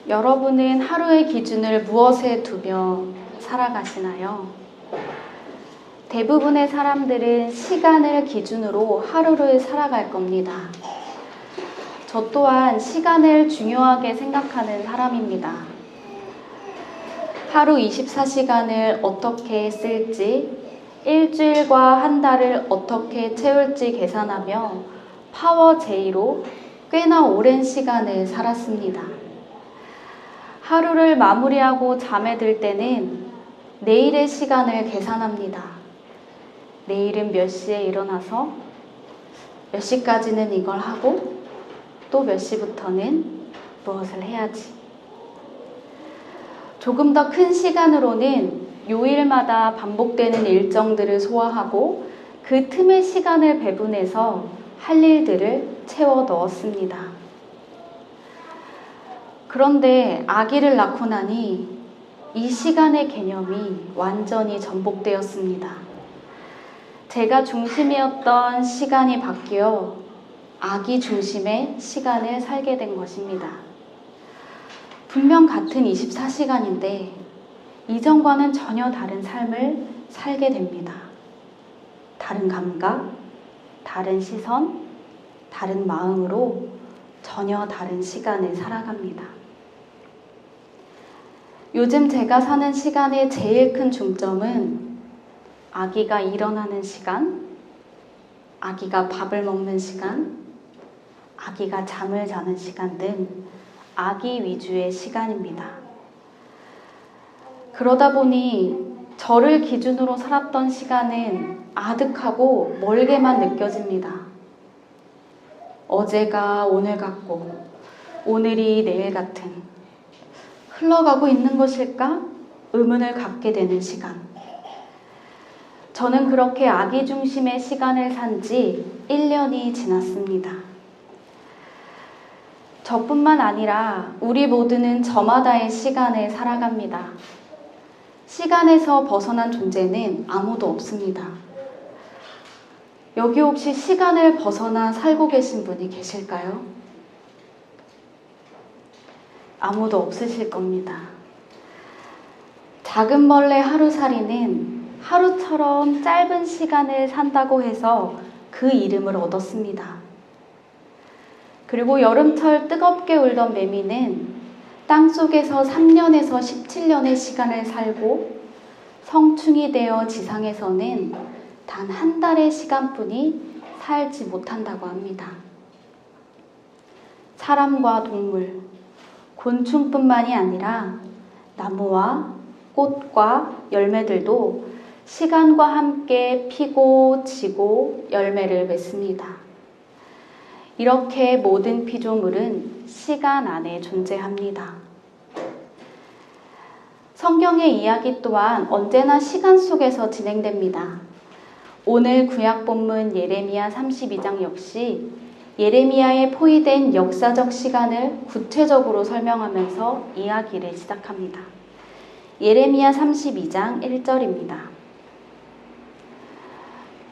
여러분은 하루의 기준을 무엇에 두며 살아가시나요? 대부분의 사람들은 시간을 기준으로 하루를 살아갈 겁니다. 저 또한 시간을 중요하게 생각하는 사람입니다. 하루 24시간을 어떻게 쓸지, 일주일과 한 달을 어떻게 채울지 계산하며 파워 J로 꽤나 오랜 시간을 살았습니다. 하루를 마무리하고 잠에 들 때는 내일의 시간을 계산합니다. 내일은 몇 시에 일어나서 몇 시까지는 이걸 하고 또 몇 시부터는 무엇을 해야지. 조금 더 큰 시간으로는 요일마다 반복되는 일정들을 소화하고 그 틈의 시간을 배분해서 할 일들을 채워 넣었습니다. 그런데 아기를 낳고 나니 이 시간의 개념이 완전히 전복되었습니다. 제가 중심이었던 시간이 바뀌어 아기 중심의 시간을 살게 된 것입니다. 분명 같은 24시간인데 이전과는 전혀 다른 삶을 살게 됩니다. 다른 감각, 다른 시선, 다른 마음으로 전혀 다른 시간을 살아갑니다. 요즘 제가 사는 시간의 제일 큰 중점은 아기가 일어나는 시간, 아기가 밥을 먹는 시간, 아기가 잠을 자는 시간 등 아기 위주의 시간입니다. 그러다 보니 저를 기준으로 살았던 시간은 아득하고 멀게만 느껴집니다. 어제가 오늘 같고 오늘이 내일 같은 흘러가고 있는 것일까? 의문을 갖게 되는 시간. 저는 그렇게 아기 중심의 시간을 산 지 1년이 지났습니다. 저뿐만 아니라 우리 모두는 저마다의 시간을 살아갑니다. 시간에서 벗어난 존재는 아무도 없습니다. 여기 혹시 시간을 벗어나 살고 계신 분이 계실까요? 아무도 없으실 겁니다. 작은 벌레 하루살이는 하루처럼 짧은 시간을 산다고 해서 그 이름을 얻었습니다. 그리고 여름철 뜨겁게 울던 매미는 땅속에서 3년에서 17년의 시간을 살고 성충이 되어 지상에서는 단 한 달의 시간뿐이 살지 못한다고 합니다. 사람과 동물, 곤충뿐만이 아니라 나무와 꽃과 열매들도 시간과 함께 피고 지고 열매를 맺습니다. 이렇게 모든 피조물은 시간 안에 존재합니다. 성경의 이야기 또한 언제나 시간 속에서 진행됩니다. 오늘 구약 본문 예레미야 32장 역시 예레미야에 포위된 역사적 시간을 구체적으로 설명하면서 이야기를 시작합니다. 예레미야 32장 1절입니다.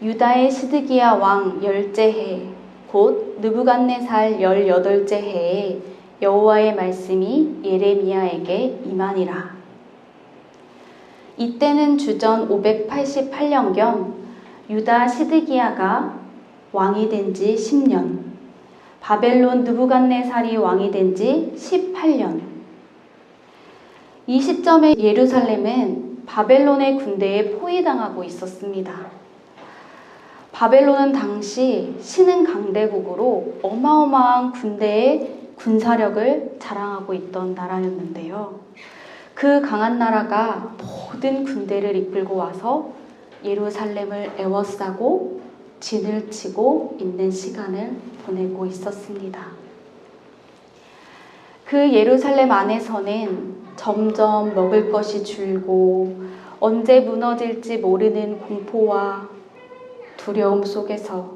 유다의 시드기야 왕 10째 해, 곧 느부갓네살 18째 해에 여호와의 말씀이 예레미야에게 임하니라. 이때는 주전 588년경 유다 시드기야가 왕이 된 지 10년, 바벨론 느부갓네살이 왕이 된 지 18년. 이 시점에 예루살렘은 바벨론의 군대에 포위당하고 있었습니다. 바벨론은 당시 신흥 강대국으로 어마어마한 군대의 군사력을 자랑하고 있던 나라였는데요. 그 강한 나라가 모든 군대를 이끌고 와서 예루살렘을 에워싸고 진을 치고 있는 시간을 보내고 있었습니다. 그 예루살렘 안에서는 점점 먹을 것이 줄고 언제 무너질지 모르는 공포와 두려움 속에서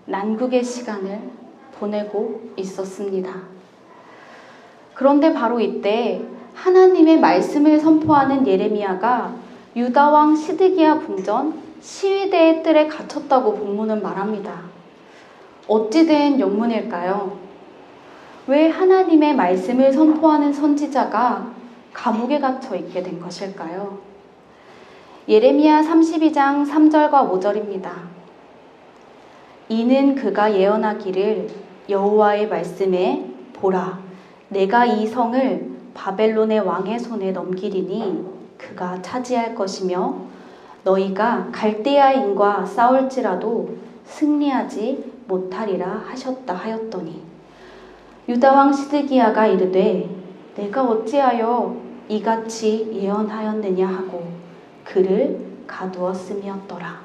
난국의 시간을 보내고 있었습니다. 그런데 바로 이때 하나님의 말씀을 선포하는 예레미야가 유다 왕 시드기야 궁전 시위대의 뜰에 갇혔다고 본문은 말합니다. 어찌된 영문일까요? 왜 하나님의 말씀을 선포하는 선지자가 감옥에 갇혀 있게 된 것일까요? 예레미야 32장 3절과 5절입니다. 이는 그가 예언하기를 여호와의 말씀에 보라, 내가 이 성을 바벨론의 왕의 손에 넘기리니 그가 차지할 것이며 너희가 갈대아인과 싸울지라도 승리하지 못하리라 하셨다 하였더니 유다왕 시드기야가 이르되 내가 어찌하여 이같이 예언하였느냐 하고 그를 가두었음이었더라.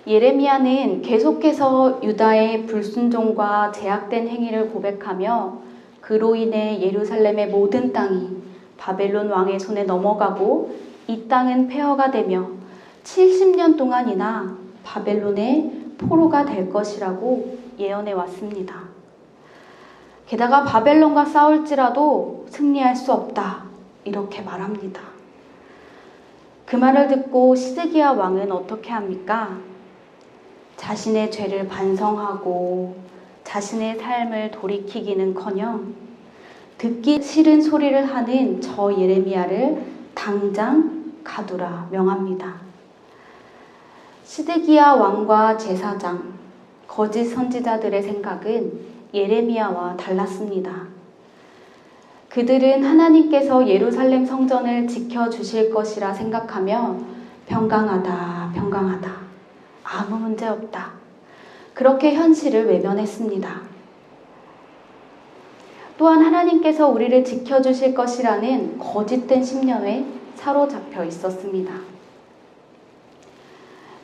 예레미야는 계속해서 유다의 불순종과 제약된 행위를 고백하며 그로 인해 예루살렘의 모든 땅이 바벨론 왕의 손에 넘어가고 이 땅은 폐허가 되며 70년 동안이나 바벨론의 포로가 될 것이라고 예언해 왔습니다. 게다가 바벨론과 싸울지라도 승리할 수 없다, 이렇게 말합니다. 그 말을 듣고 시드기야 왕은 어떻게 합니까? 자신의 죄를 반성하고 자신의 삶을 돌이키기는커녕 듣기 싫은 소리를 하는 저 예레미야를 당장 가두라 명합니다. 시드기야 왕과 제사장, 거짓 선지자들의 생각은 예레미야와 달랐습니다. 그들은 하나님께서 예루살렘 성전을 지켜주실 것이라 생각하며 평강하다, 평강하다, 아무 문제 없다, 그렇게 현실을 외면했습니다. 또한 하나님께서 우리를 지켜주실 것이라는 거짓된 신념에 사로잡혀 있었습니다.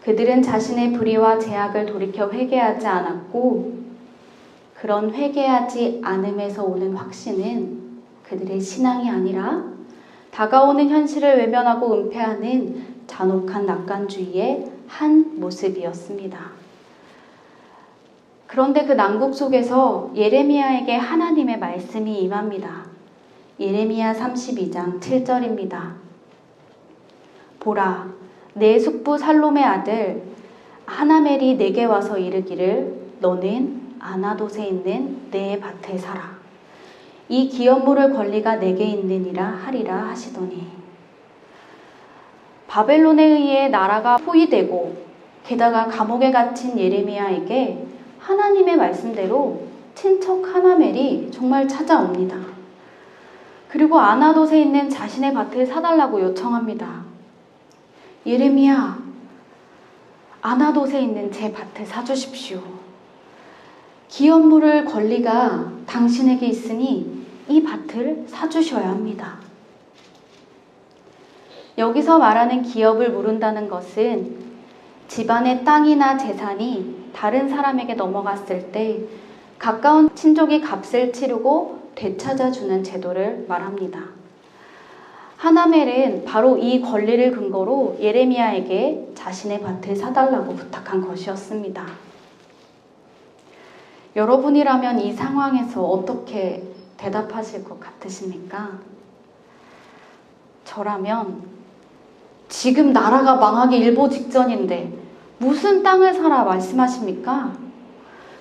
그들은 자신의 불의와 제약을 돌이켜 회개하지 않았고 그런 회개하지 않음에서 오는 확신은 그들의 신앙이 아니라 다가오는 현실을 외면하고 은폐하는 잔혹한 낙관주의의 한 모습이었습니다. 그런데 그 난국 속에서 예레미야에게 하나님의 말씀이 임합니다. 예레미야 32장 7절입니다. 보라, 내 숙부 살롬의 아들 하나멜이 내게 와서 이르기를 너는 아나돗에 있는 내 밭에 살아. 이 기업 물을 권리가 내게 있느니라 하리라 하시더니 바벨론에 의해 나라가 포위되고 게다가 감옥에 갇힌 예레미야에게 하나님의 말씀대로 친척 하나멜이 정말 찾아옵니다. 그리고 아나돗에 있는 자신의 밭을 사달라고 요청합니다. 예레미야, 아나돗에 있는 제 밭을 사주십시오. 기업 물을 권리가 당신에게 있으니 이 밭을 사주셔야 합니다. 여기서 말하는 기업을 물은다는 것은 집안의 땅이나 재산이 다른 사람에게 넘어갔을 때 가까운 친족이 값을 치르고 되찾아주는 제도를 말합니다. 하나멜은 바로 이 권리를 근거로 예레미야에게 자신의 밭을 사달라고 부탁한 것이었습니다. 여러분이라면 이 상황에서 어떻게 대답하실 것 같으십니까? 저라면 지금 나라가 망하기 일보 직전인데 무슨 땅을 사라 말씀하십니까?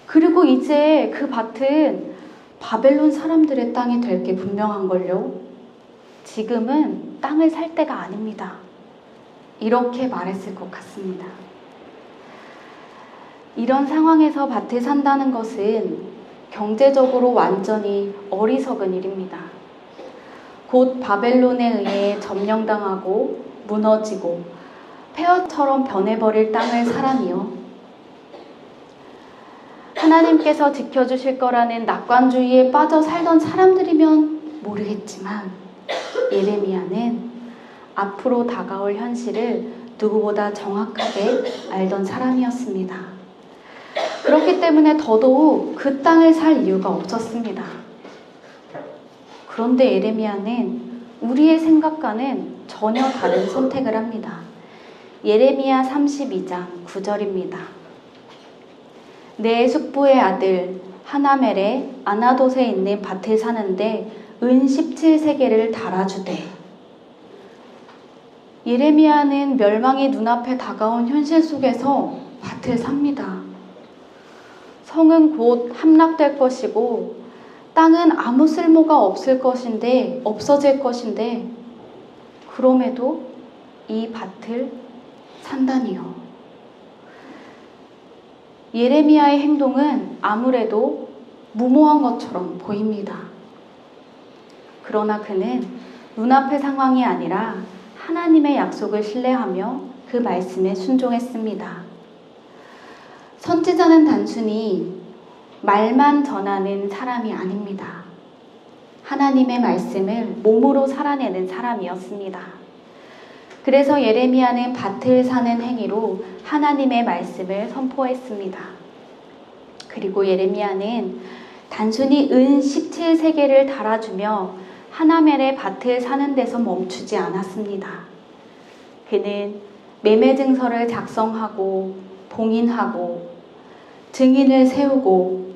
그리고 이제 그 밭은 바벨론 사람들의 땅이 될 게 분명한걸요. 지금은 땅을 살 때가 아닙니다. 이렇게 말했을 것 같습니다. 이런 상황에서 밭을 산다는 것은 경제적으로 완전히 어리석은 일입니다. 곧 바벨론에 의해 점령당하고 무너지고 폐허처럼 변해버릴 땅을 사라니요. 하나님께서 지켜주실 거라는 낙관주의에 빠져 살던 사람들이면 모르겠지만 예레미야는 앞으로 다가올 현실을 누구보다 정확하게 알던 사람이었습니다. 그렇기 때문에 더더욱 그 땅을 살 이유가 없었습니다. 그런데 예레미야는 우리의 생각과는 전혀 다른 선택을 합니다. 예레미야 32장 9절입니다. 내 숙부의 아들 하나멜의 아나돗에 있는 밭을 사는데 은 17세겔을 달아주되. 예레미야는 멸망이 눈앞에 다가온 현실 속에서 밭을 삽니다. 성은 곧 함락될 것이고 땅은 아무 쓸모가 없어질 것인데 그럼에도 이 밭을 산다니요. 예레미야의 행동은 아무래도 무모한 것처럼 보입니다. 그러나 그는 눈앞의 상황이 아니라 하나님의 약속을 신뢰하며 그 말씀에 순종했습니다. 선지자는 단순히 말만 전하는 사람이 아닙니다. 하나님의 말씀을 몸으로 살아내는 사람이었습니다. 그래서 예레미야는 밭을 사는 행위로 하나님의 말씀을 선포했습니다. 그리고 예레미야는 단순히 은 17세계를 달아주며 하나멜의 밭을 사는 데서 멈추지 않았습니다. 그는 매매 증서를 작성하고 봉인하고 증인을 세우고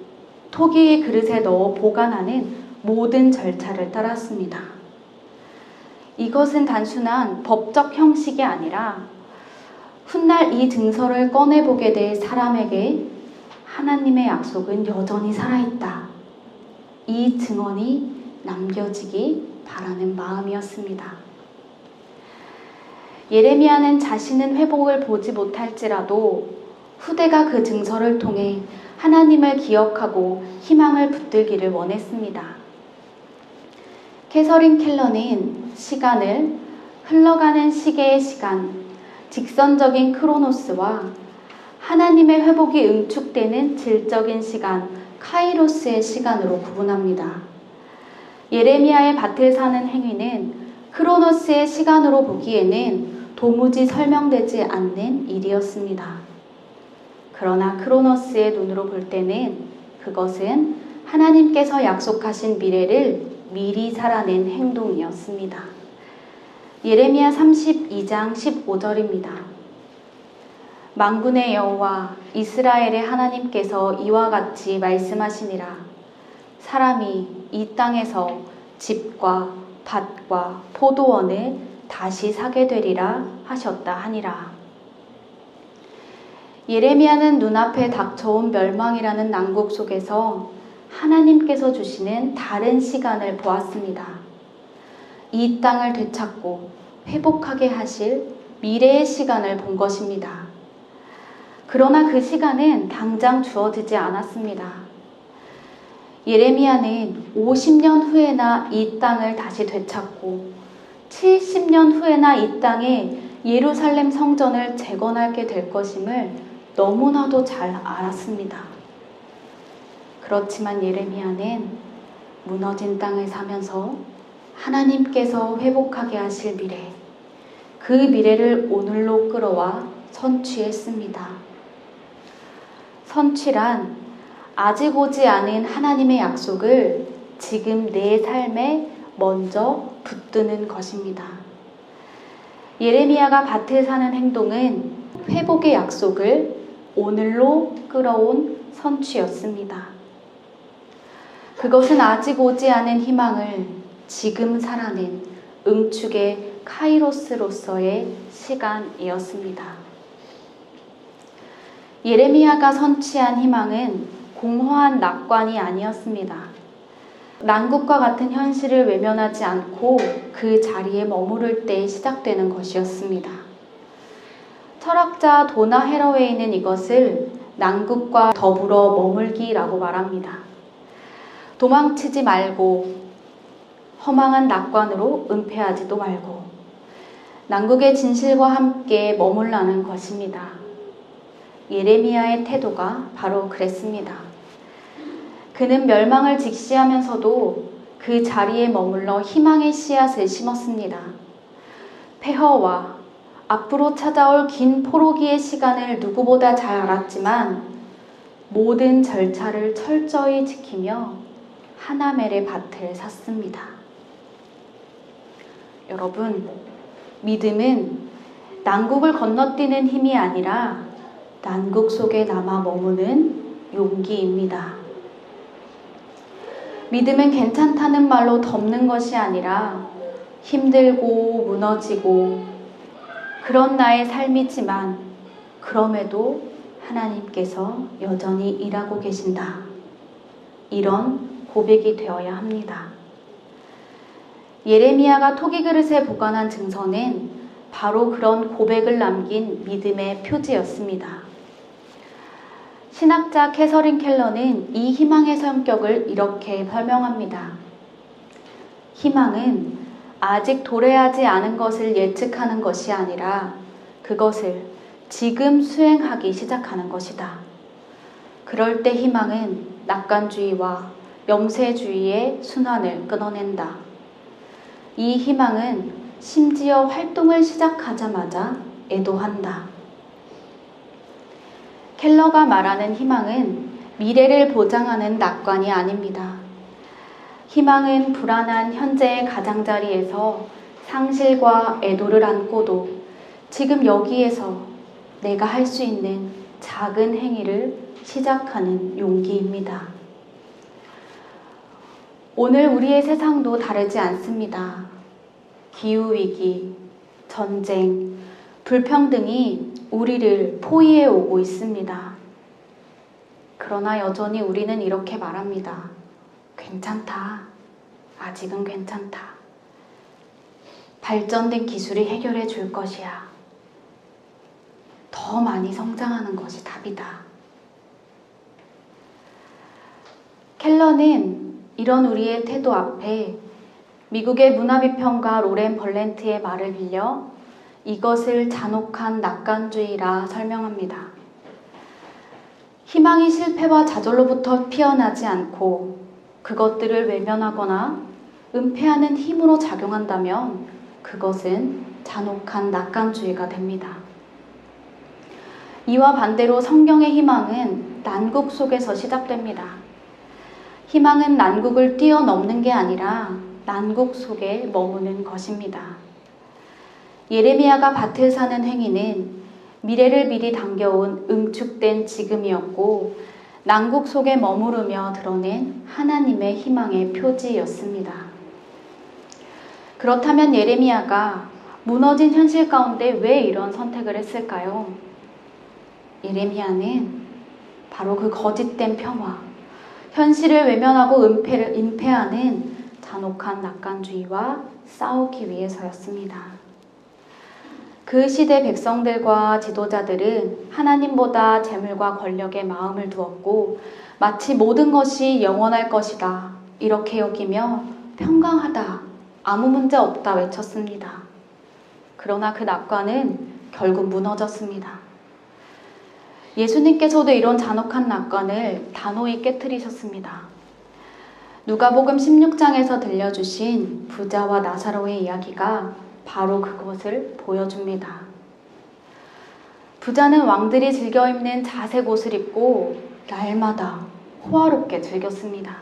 토기의 그릇에 넣어 보관하는 모든 절차를 따랐습니다. 이것은 단순한 법적 형식이 아니라 훗날 이 증서를 꺼내보게 될 사람에게 하나님의 약속은 여전히 살아있다. 이 증언이 남겨지기 바라는 마음이었습니다. 예레미야는 자신은 회복을 보지 못할지라도 후대가 그 증서를 통해 하나님을 기억하고 희망을 붙들기를 원했습니다. 캐서린 켈러는 시간을 흘러가는 시계의 시간, 직선적인 크로노스와 하나님의 회복이 응축되는 질적인 시간, 카이로스의 시간으로 구분합니다. 예레미야의 밭을 사는 행위는 크로노스의 시간으로 보기에는 도무지 설명되지 않는 일이었습니다. 그러나 크로노스의 눈으로 볼 때는 그것은 하나님께서 약속하신 미래를 미리 살아낸 행동이었습니다. 예레미야 32장 15절입니다. 만군의 여호와 이스라엘의 하나님께서 이와 같이 말씀하시니라. 사람이 이 땅에서 집과 밭과 포도원을 다시 사게 되리라 하셨다 하니라. 예레미야는 눈앞에 닥쳐온 멸망이라는 난국 속에서 하나님께서 주시는 다른 시간을 보았습니다. 이 땅을 되찾고 회복하게 하실 미래의 시간을 본 것입니다. 그러나 그 시간은 당장 주어지지 않았습니다. 예레미야는 50년 후에나 이 땅을 다시 되찾고 70년 후에나 이 땅에 예루살렘 성전을 재건하게 될 것임을 너무나도 잘 알았습니다. 그렇지만 예레미야는 무너진 땅을 사면서 하나님께서 회복하게 하실 미래, 그 미래를 오늘로 끌어와 선취했습니다. 선취란 아직 오지 않은 하나님의 약속을 지금 내 삶에 먼저 붙드는 것입니다. 예레미야가 밭을 사는 행동은 회복의 약속을 오늘로 끌어온 선취였습니다. 그것은 아직 오지 않은 희망을 지금 살아낸 응축의 카이로스로서의 시간이었습니다. 예레미야가 선취한 희망은 공허한 낙관이 아니었습니다. 난국과 같은 현실을 외면하지 않고 그 자리에 머무를 때 시작되는 것이었습니다. 철학자 도나 헤러웨이는 이것을 난국과 더불어 머물기라고 말합니다. 도망치지 말고 허망한 낙관으로 은폐하지도 말고 난국의 진실과 함께 머물라는 것입니다. 예레미야의 태도가 바로 그랬습니다. 그는 멸망을 직시하면서도 그 자리에 머물러 희망의 씨앗을 심었습니다. 폐허와 앞으로 찾아올 긴 포로기의 시간을 누구보다 잘 알았지만 모든 절차를 철저히 지키며 하나멜의 밭을 샀습니다. 여러분, 믿음은 난국을 건너뛰는 힘이 아니라 난국 속에 남아 머무는 용기입니다. 믿음은 괜찮다는 말로 덮는 것이 아니라 힘들고 무너지고 그런 나의 삶이지만 그럼에도 하나님께서 여전히 일하고 계신다. 이런 고백이 되어야 합니다. 예레미야가 토기 그릇에 보관한 증서는 바로 그런 고백을 남긴 믿음의 표지였습니다. 신학자 캐서린 켈러는 이 희망의 성격을 이렇게 설명합니다. 희망은 아직 도래하지 않은 것을 예측하는 것이 아니라 그것을 지금 수행하기 시작하는 것이다. 그럴 때 희망은 낙관주의와 염세주의의 순환을 끊어낸다. 이 희망은 심지어 활동을 시작하자마자 애도한다. 켈러가 말하는 희망은 미래를 보장하는 낙관이 아닙니다. 희망은 불안한 현재의 가장자리에서 상실과 애도를 안고도 지금 여기에서 내가 할 수 있는 작은 행위를 시작하는 용기입니다. 오늘 우리의 세상도 다르지 않습니다. 기후위기, 전쟁, 불평등이 우리를 포위해 오고 있습니다. 그러나 여전히 우리는 이렇게 말합니다. 괜찮다. 아직은 괜찮다. 발전된 기술이 해결해 줄 것이야. 더 많이 성장하는 것이 답이다. 켈러는 이런 우리의 태도 앞에 미국의 문화비평가 로렌 벌렌트의 말을 빌려 이것을 잔혹한 낙관주의라 설명합니다. 희망이 실패와 좌절로부터 피어나지 않고 그것들을 외면하거나 은폐하는 힘으로 작용한다면 그것은 잔혹한 낙관주의가 됩니다. 이와 반대로 성경의 희망은 난국 속에서 시작됩니다. 희망은 난국을 뛰어넘는 게 아니라 난국 속에 머무는 것입니다. 예레미야가 밭을 사는 행위는 미래를 미리 당겨온 응축된 지금이었고 난국 속에 머무르며 드러낸 하나님의 희망의 표지였습니다. 그렇다면 예레미야가 무너진 현실 가운데 왜 이런 선택을 했을까요? 예레미야는 바로 그 거짓된 평화, 현실을 외면하고 은폐하는 잔혹한 낙관주의와 싸우기 위해서였습니다. 그 시대 백성들과 지도자들은 하나님보다 재물과 권력에 마음을 두었고 마치 모든 것이 영원할 것이다 이렇게 여기며 평강하다, 아무 문제 없다 외쳤습니다. 그러나 그 낙관은 결국 무너졌습니다. 예수님께서도 이런 잔혹한 낙관을 단호히 깨트리셨습니다. 누가복음 16장에서 들려주신 부자와 나사로의 이야기가 바로 그것을 보여줍니다. 부자는 왕들이 즐겨 입는 자색 옷을 입고 날마다 호화롭게 즐겼습니다.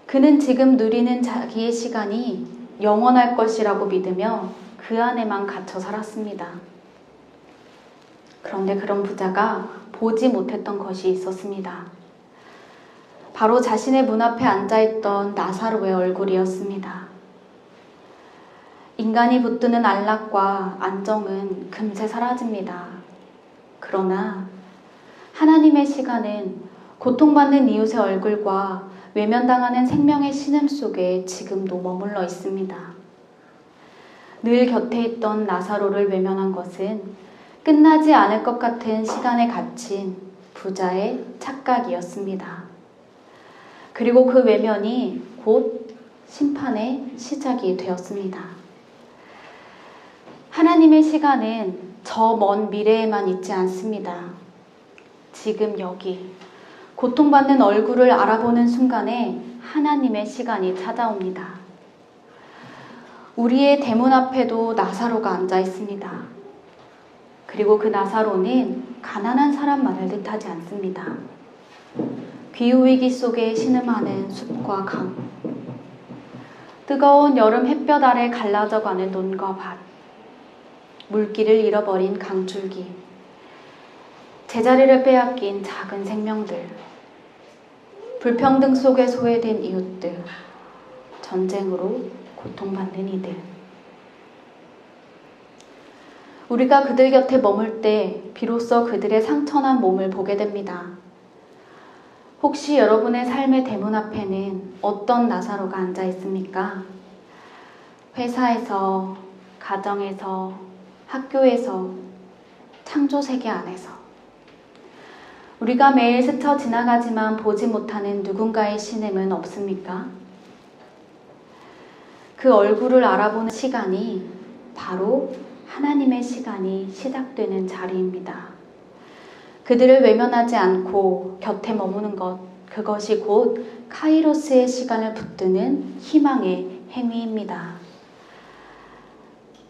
그는 지금 누리는 자기의 시간이 영원할 것이라고 믿으며 그 안에만 갇혀 살았습니다. 그런데 그런 부자가 보지 못했던 것이 있었습니다. 바로 자신의 문 앞에 앉아있던 나사로의 얼굴이었습니다. 인간이 붙드는 안락과 안정은 금세 사라집니다. 그러나 하나님의 시간은 고통받는 이웃의 얼굴과 외면당하는 생명의 신음 속에 지금도 머물러 있습니다. 늘 곁에 있던 나사로를 외면한 것은 끝나지 않을 것 같은 시간에 갇힌 부자의 착각이었습니다. 그리고 그 외면이 곧 심판의 시작이 되었습니다. 하나님의 시간은 저 먼 미래에만 있지 않습니다. 지금 여기 고통받는 얼굴을 알아보는 순간에 하나님의 시간이 찾아옵니다. 우리의 대문 앞에도 나사로가 앉아 있습니다. 그리고 그 나사로는 가난한 사람만을 뜻하지 않습니다. 기후위기 속에 신음하는 숲과 강, 뜨거운 여름 햇볕 아래 갈라져가는 논과 밭, 물길을 잃어버린 강줄기, 제자리를 빼앗긴 작은 생명들, 불평등 속에 소외된 이웃들, 전쟁으로 고통받는 이들. 우리가 그들 곁에 머물 때 비로소 그들의 상처난 몸을 보게 됩니다. 혹시 여러분의 삶의 대문 앞에는 어떤 나사로가 앉아 있습니까? 회사에서, 가정에서, 학교에서, 창조 세계 안에서. 우리가 매일 스쳐 지나가지만 보지 못하는 누군가의 신음은 없습니까? 그 얼굴을 알아보는 시간이 바로 하나님의 시간이 시작되는 자리입니다. 그들을 외면하지 않고 곁에 머무는 것, 그것이 곧 카이로스의 시간을 붙드는 희망의 행위입니다.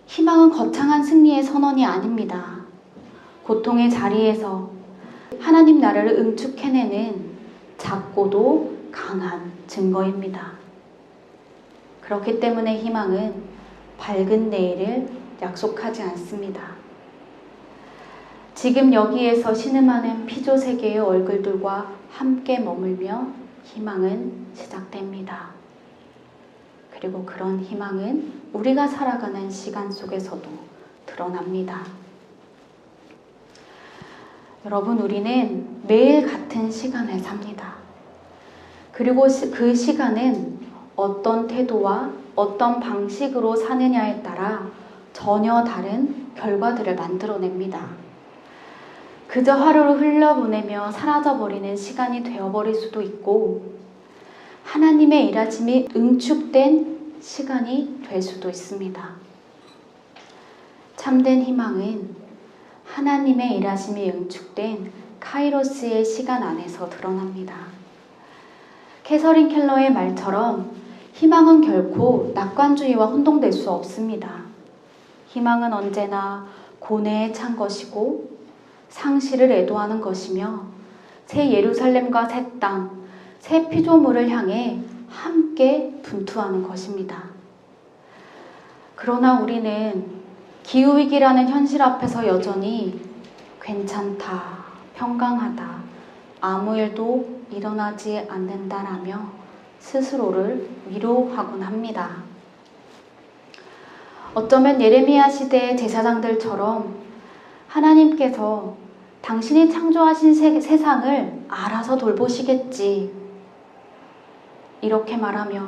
희망은 거창한 승리의 선언이 아닙니다. 고통의 자리에서 하나님 나라를 응축해내는 작고도 강한 증거입니다. 그렇기 때문에 희망은 밝은 내일을 약속하지 않습니다. 지금 여기에서 신음하는 피조 세계의 얼굴들과 함께 머물며 희망은 시작됩니다. 그리고 그런 희망은 우리가 살아가는 시간 속에서도 드러납니다. 여러분, 우리는 매일 같은 시간을 삽니다. 그리고 그 시간은 어떤 태도와 어떤 방식으로 사느냐에 따라 전혀 다른 결과들을 만들어냅니다. 그저 하루를 흘려보내며 사라져버리는 시간이 되어버릴 수도 있고 하나님의 일하심이 응축된 시간이 될 수도 있습니다. 참된 희망은 하나님의 일하심이 응축된 카이로스의 시간 안에서 드러납니다. 캐서린 켈러의 말처럼 희망은 결코 낙관주의와 혼동될 수 없습니다. 희망은 언제나 고뇌에 찬 것이고 상실을 애도하는 것이며 새 예루살렘과 새 땅, 새 피조물을 향해 함께 분투하는 것입니다. 그러나 우리는 기후위기라는 현실 앞에서 여전히 괜찮다, 평강하다, 아무 일도 일어나지 않는다라며 스스로를 위로하곤 합니다. 어쩌면 예레미야 시대의 제사장들처럼 하나님께서 당신이 창조하신 세상을 알아서 돌보시겠지, 이렇게 말하며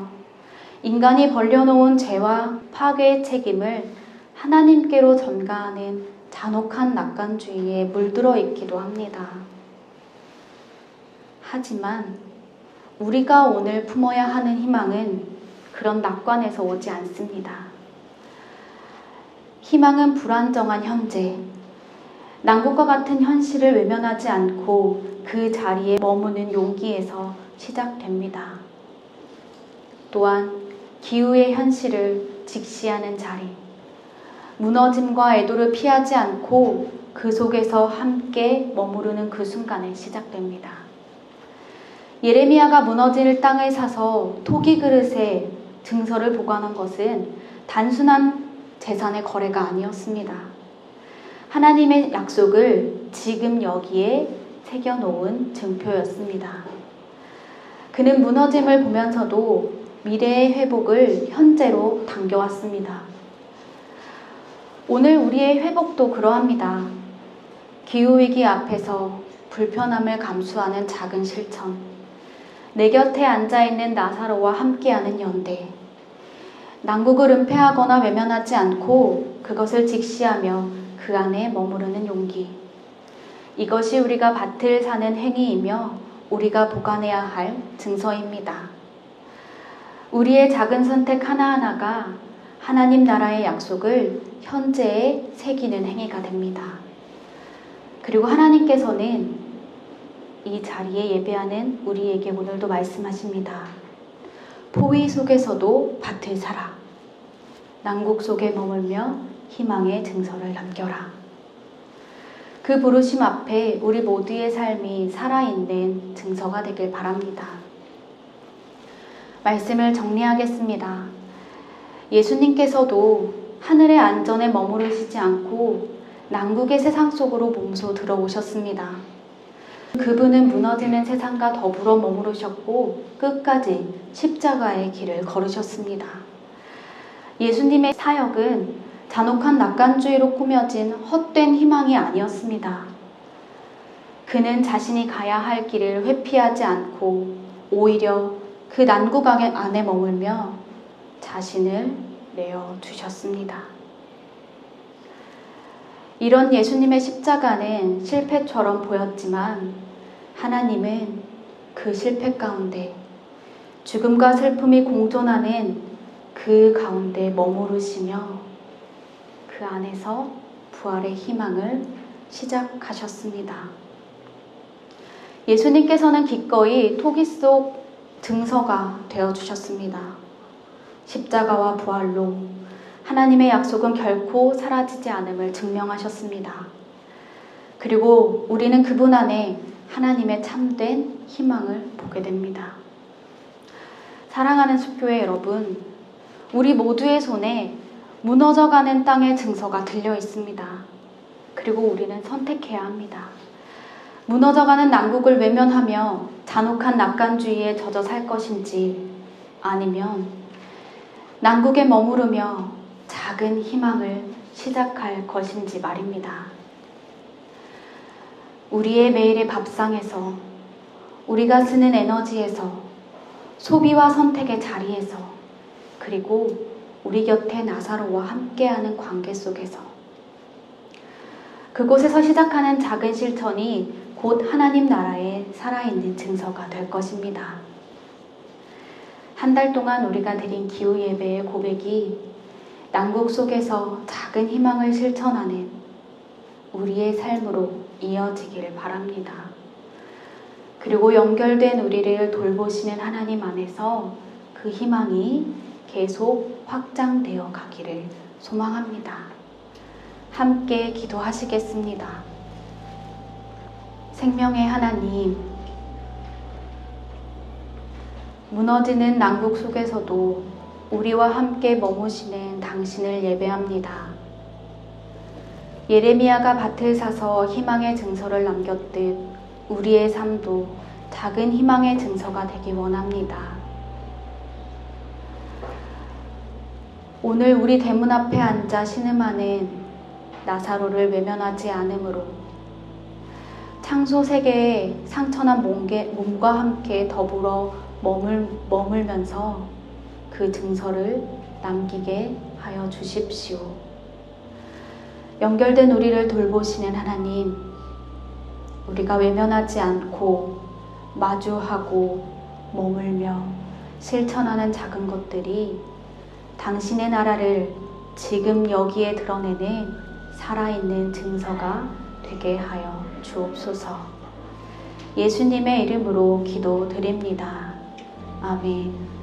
인간이 벌려놓은 죄와 파괴의 책임을 하나님께로 전가하는 잔혹한 낙관주의에 물들어 있기도 합니다. 하지만 우리가 오늘 품어야 하는 희망은 그런 낙관에서 오지 않습니다. 희망은 불안정한 현재, 난국과 같은 현실을 외면하지 않고 그 자리에 머무는 용기에서 시작됩니다. 또한 기후의 현실을 직시하는 자리, 무너짐과 애도를 피하지 않고 그 속에서 함께 머무르는 그 순간에 시작됩니다. 예레미야가 무너질 땅을 사서 토기 그릇에 증서를 보관한 것은 단순한 재산의 거래가 아니었습니다. 하나님의 약속을 지금 여기에 새겨놓은 증표였습니다. 그는 무너짐을 보면서도 미래의 회복을 현재로 당겨왔습니다. 오늘 우리의 회복도 그러합니다. 기후위기 앞에서 불편함을 감수하는 작은 실천, 내 곁에 앉아있는 나사로와 함께하는 연대, 난국을 은폐하거나 외면하지 않고 그것을 직시하며 그 안에 머무르는 용기, 이것이 우리가 밭을 사는 행위이며 우리가 보관해야 할 증서입니다. 우리의 작은 선택 하나하나가 하나님 나라의 약속을 현재에 새기는 행위가 됩니다. 그리고 하나님께서는 이 자리에 예배하는 우리에게 오늘도 말씀하십니다. 포위 속에서도 밭을 사라. 난국 속에 머물며 희망의 증서를 남겨라. 그 부르심 앞에 우리 모두의 삶이 살아있는 증서가 되길 바랍니다. 말씀을 정리하겠습니다. 예수님께서도 하늘의 안전에 머무르시지 않고 난국의 세상 속으로 몸소 들어오셨습니다. 그분은 무너지는 세상과 더불어 머무르셨고 끝까지 십자가의 길을 걸으셨습니다. 예수님의 사역은 잔혹한 낙관주의로 꾸며진 헛된 희망이 아니었습니다. 그는 자신이 가야 할 길을 회피하지 않고 오히려 그 난국 안에 머물며 자신을 내어주셨습니다. 이런 예수님의 십자가는 실패처럼 보였지만 하나님은 그 실패 가운데 죽음과 슬픔이 공존하는 그 가운데 머무르시며 그 안에서 부활의 희망을 시작하셨습니다. 예수님께서는 기꺼이 토기 속 증서가 되어주셨습니다. 십자가와 부활로 하나님의 약속은 결코 사라지지 않음을 증명하셨습니다. 그리고 우리는 그분 안에 하나님의 참된 희망을 보게 됩니다. 사랑하는 숲교회 여러분, 우리 모두의 손에 무너져가는 땅의 증서가 들려 있습니다. 그리고 우리는 선택해야 합니다. 무너져가는 난국을 외면하며 잔혹한 낙관주의에 젖어 살 것인지, 아니면 난국에 머무르며 작은 희망을 시작할 것인지 말입니다. 우리의 매일의 밥상에서, 우리가 쓰는 에너지에서, 소비와 선택의 자리에서, 그리고 우리 곁에 나사로와 함께하는 관계 속에서, 그곳에서 시작하는 작은 실천이 곧 하나님 나라의 살아있는 증서가 될 것입니다. 한 달 동안 우리가 드린 기후 예배의 고백이 난국 속에서 작은 희망을 실천하는 우리의 삶으로 이어지기를 바랍니다. 그리고 연결된 우리를 돌보시는 하나님 안에서 그 희망이 계속 확장되어 가기를 소망합니다. 함께 기도하시겠습니다. 생명의 하나님, 무너지는 난국 속에서도 우리와 함께 머무시는 당신을 예배합니다. 예레미야가 밭을 사서 희망의 증서를 남겼듯 우리의 삶도 작은 희망의 증서가 되기 원합니다. 오늘 우리 대문 앞에 앉아 신음하는 나사로를 외면하지 않으므로 창조 세계의 상처난 몸과 함께 더불어 머물면서 그 증서를 남기게 하여 주십시오. 연결된 우리를 돌보시는 하나님, 우리가 외면하지 않고 마주하고 머물며 실천하는 작은 것들이 당신의 나라를 지금 여기에 드러내는 살아있는 증서가 되게 하여 주옵소서. 예수님의 이름으로 기도드립니다. 아멘.